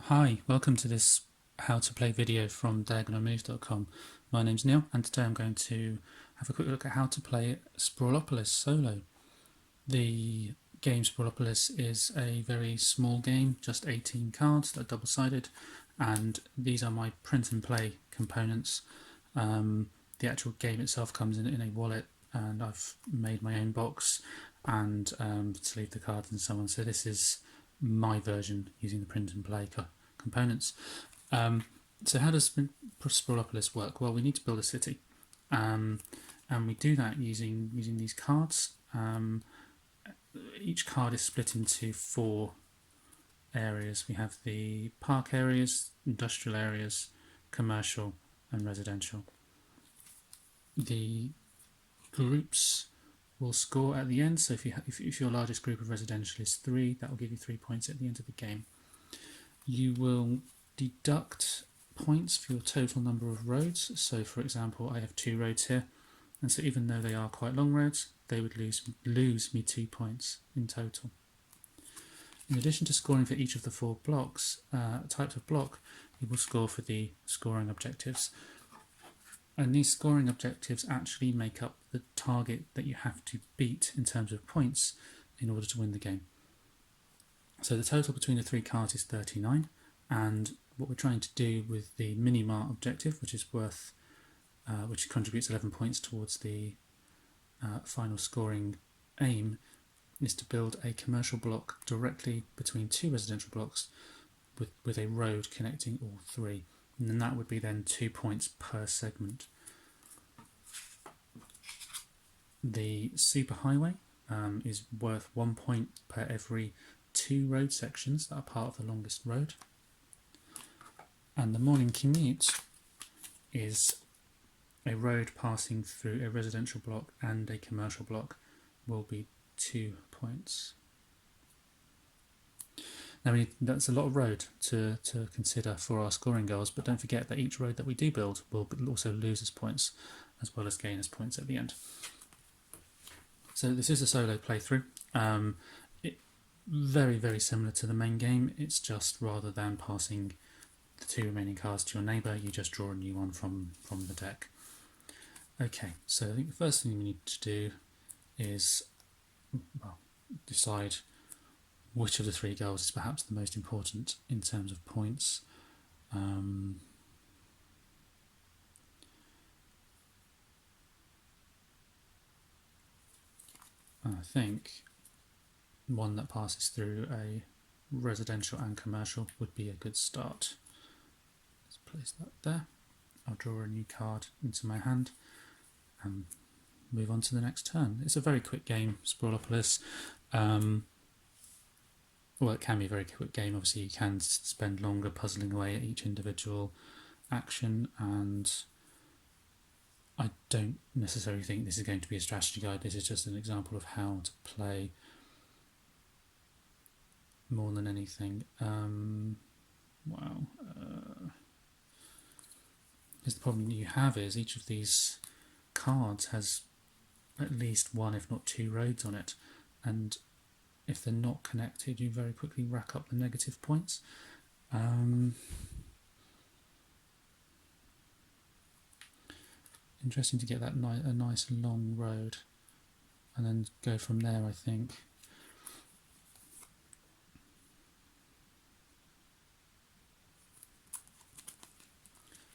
Hi, welcome to this how to play video from diagonalmoves.com. My name's Neil and today I'm going to have a quick look at how to play Sprawlopolis solo. The game Sprawlopolis is a very small game, just 18 cards that are double-sided, and these are my print and play components. The actual game itself comes in a wallet, and I've made my own box and sleeved the cards and so on. So this is my version using the print and play components. So how does Sprawlopolis work? Well, we need to build a city, and we do that using these cards. Each card is split into 4 areas. We have the park areas, industrial areas, commercial and residential. The groups will score at the end, so if your largest group of residential is 3, that will give you 3 points at the end of the game. You will deduct points for your total number of roads. So for example, I have 2 roads here, and so even though they are quite long roads, they would lose me 2 points in total. In addition to scoring for each of the 4 blocks, types of block, you will score for the scoring objectives. And these scoring objectives actually make up the target that you have to beat in terms of points in order to win the game. So the total between the 3 cards is 39, and what we're trying to do with the mini-mart objective, which contributes 11 points towards the final scoring aim, is to build a commercial block directly between 2 residential blocks with a road connecting all 3. And then that would be then 2 points per segment. The superhighway is worth 1 point per every 2 road sections that are part of the longest road. And the morning commute is a road passing through a residential block and a commercial block, will be 2 points. Now that's a lot of road to consider for our scoring goals, but don't forget that each road that we do build will also lose us points as well as gain us points at the end. So this is a solo playthrough. Very, very similar to the main game. It's just rather than passing the 2 remaining cards to your neighbour, you just draw a new one from the deck. Okay, so I think the first thing we need to do is decide which of the 3 goals is perhaps the most important in terms of points. I think one that passes through a residential and commercial would be a good start. Let's place that there. I'll draw a new card into my hand and move on to the next turn. It's a very quick game, Sprawlopolis. Well, it can be a very quick game. Obviously, you can spend longer puzzling away at each individual action, and I don't necessarily think this is going to be a strategy guide. This is just an example of how to play more than anything. Because the problem you have is each of these cards has at least 1, if not 2 roads on it, and if they're not connected, you very quickly rack up the negative points. Interesting to get that a nice long road and then go from there, I think.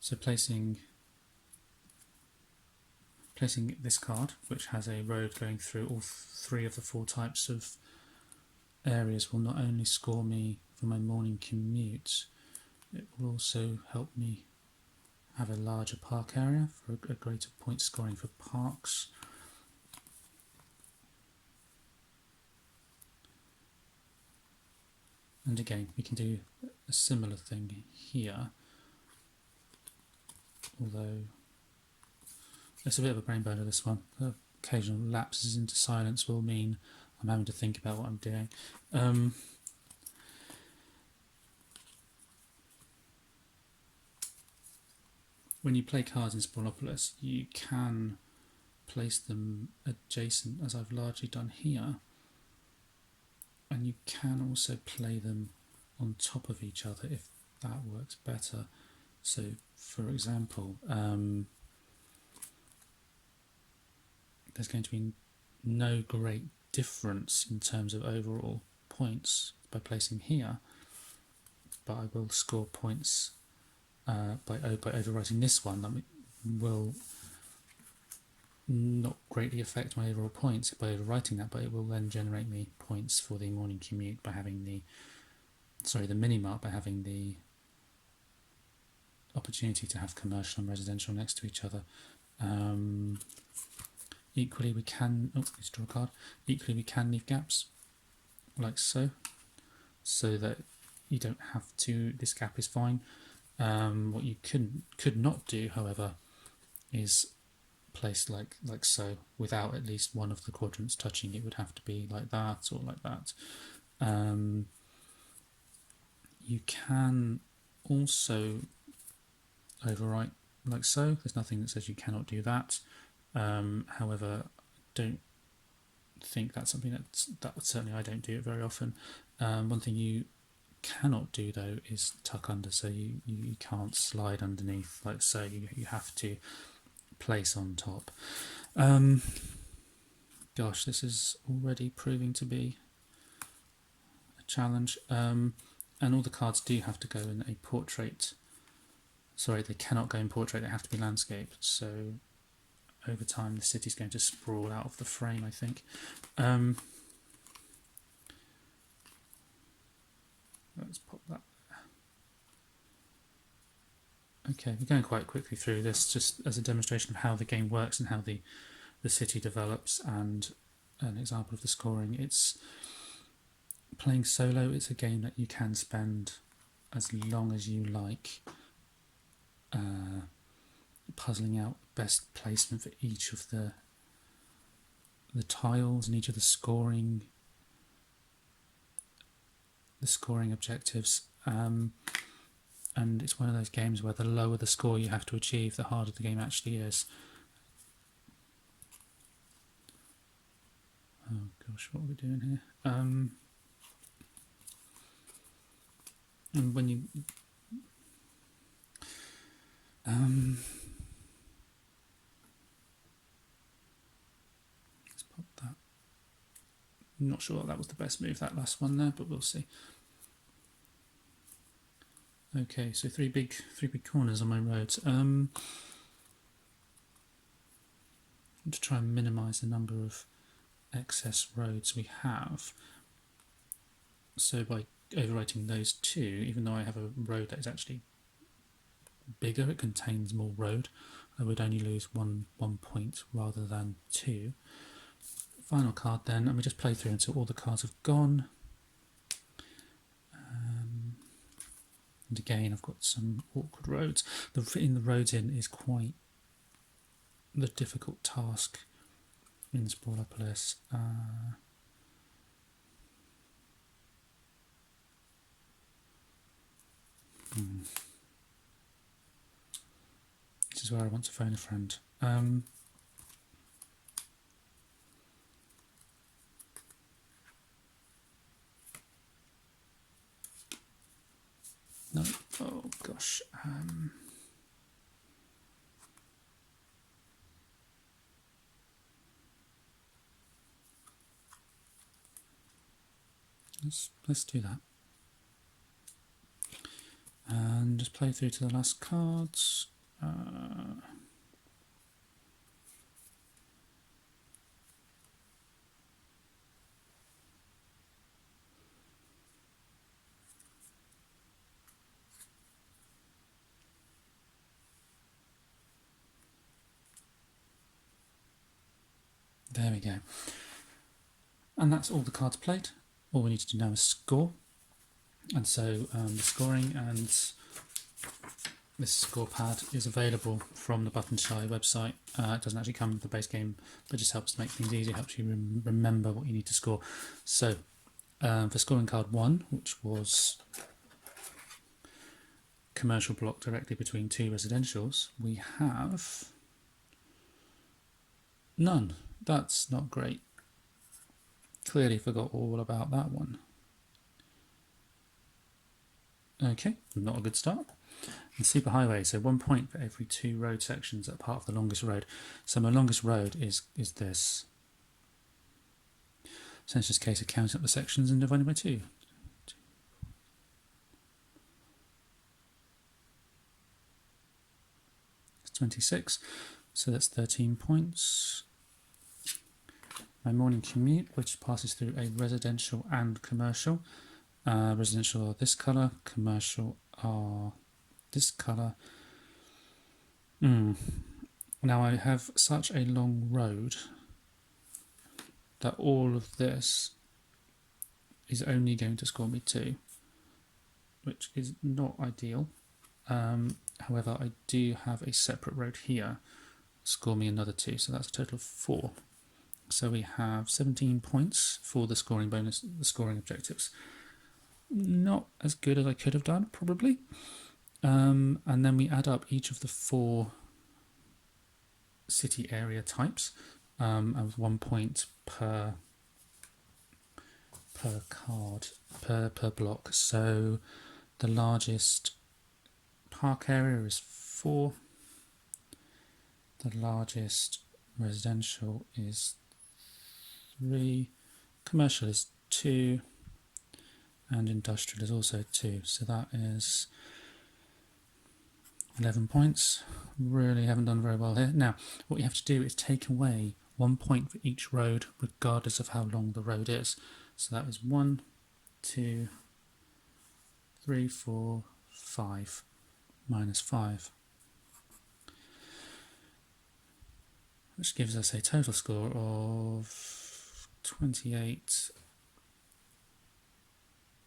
So placing this card, which has a road going through all 3 of the 4 types of areas, will not only score me for my morning commute, it will also help me have a larger park area for a greater point scoring for parks. And again, we can do a similar thing here, although it's a bit of a brain burner, this one. The occasional lapses into silence will mean I'm having to think about what I'm doing. When you play cards in Sprawlopolis, you can place them adjacent, as I've largely done here, and you can also play them on top of each other if that works better. So, for example, there's going to be no great difference in terms of overall points by placing here, but I will score points by overwriting this one. That will not greatly affect my overall points by overwriting that, but it will then generate me points for the morning commute by having the mini-mart, by having the opportunity to have commercial and residential next to each other. Equally, we can let's draw a card. Equally, we can leave gaps like so that you don't have to. This gap is fine. What you could not do, however, is place like so without at least one of the quadrants touching. It would have to be like that or like that. You can also overwrite like so. There's nothing that says you cannot do that. However, don't think that's something that certainly I don't do it very often. One thing you cannot do though is tuck under, so you can't slide underneath like so. You have to place on top. Gosh, this is already proving to be a challenge. And all the cards do have to go in a portrait. Sorry, they cannot go in portrait, they have to be landscape. So over time the city's going to sprawl out of the frame, I think. Let's pop that there. Okay, we're going quite quickly through this just as a demonstration of how the game works and how the city develops, and an example of the scoring. It's playing solo. It's a game that you can spend as long as you like puzzling out best placement for each of the tiles and each of the scoring objectives, and it's one of those games where the lower the score you have to achieve, the harder the game actually is. Oh gosh, what are we doing here? And when you let's pop that. I'm not sure that was the best move, that last one there, but we'll see. Okay, so three big corners on my road. To try and minimise the number of excess roads we have. So by overwriting those two, even though I have a road that is actually bigger, it contains more road, I would only lose one point rather than two. Final card then, and we just play through until all the cards have gone. And again, I've got some awkward roads. Fitting the roads in is quite the difficult task in Sprawlopolis. This is where I want to phone a friend. No, oh gosh. Let's do that. And just play through to the last cards. There we go. And that's all the cards played. All we need to do now is score. And so the scoring and this score pad is available from the Button Shy website. It doesn't actually come with the base game, but just helps to make things easier, helps you remember what you need to score. So for scoring card 1, which was commercial block directly between two residentials, we have none. That's not great. Clearly forgot all about that one. Okay, not a good start. And superhighway, so 1 point for every 2 road sections that are part of the longest road. So my longest road is this. So it's just a case of counting up the sections and dividing by 2. It's 26, so that's 13 points. My morning commute, which passes through a residential and commercial. Residential are this colour, commercial are this colour. Now I have such a long road that all of this is only going to score me 2, which is not ideal. However, I do have a separate road here, score me another 2, so that's a total of 4. So we have 17 points for the scoring bonus, the scoring objectives. Not as good as I could have done, probably. And then we add up each of the 4 city area types, of 1 point per card, per block. So the largest park area is 4. The largest residential is 3. Commercial is 2. And industrial is also 2. So that is 11 points. Really haven't done very well here. Now, what you have to do is take away 1 point for each road, regardless of how long the road is. So that is 1, 2, 3, 4, 5, minus 5. Which gives us a total score of 28,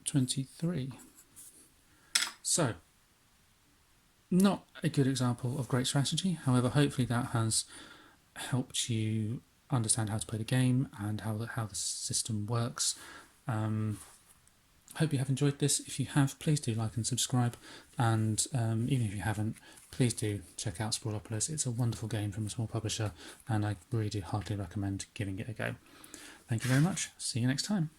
23. So, not a good example of great strategy. However, hopefully that has helped you understand how to play the game and how the system works. Hope you have enjoyed this. If you have, please do like and subscribe. And even if you haven't, please do check out Sprawlopolis. It's a wonderful game from a small publisher, and I really do heartily recommend giving it a go. Thank you very much. See you next time.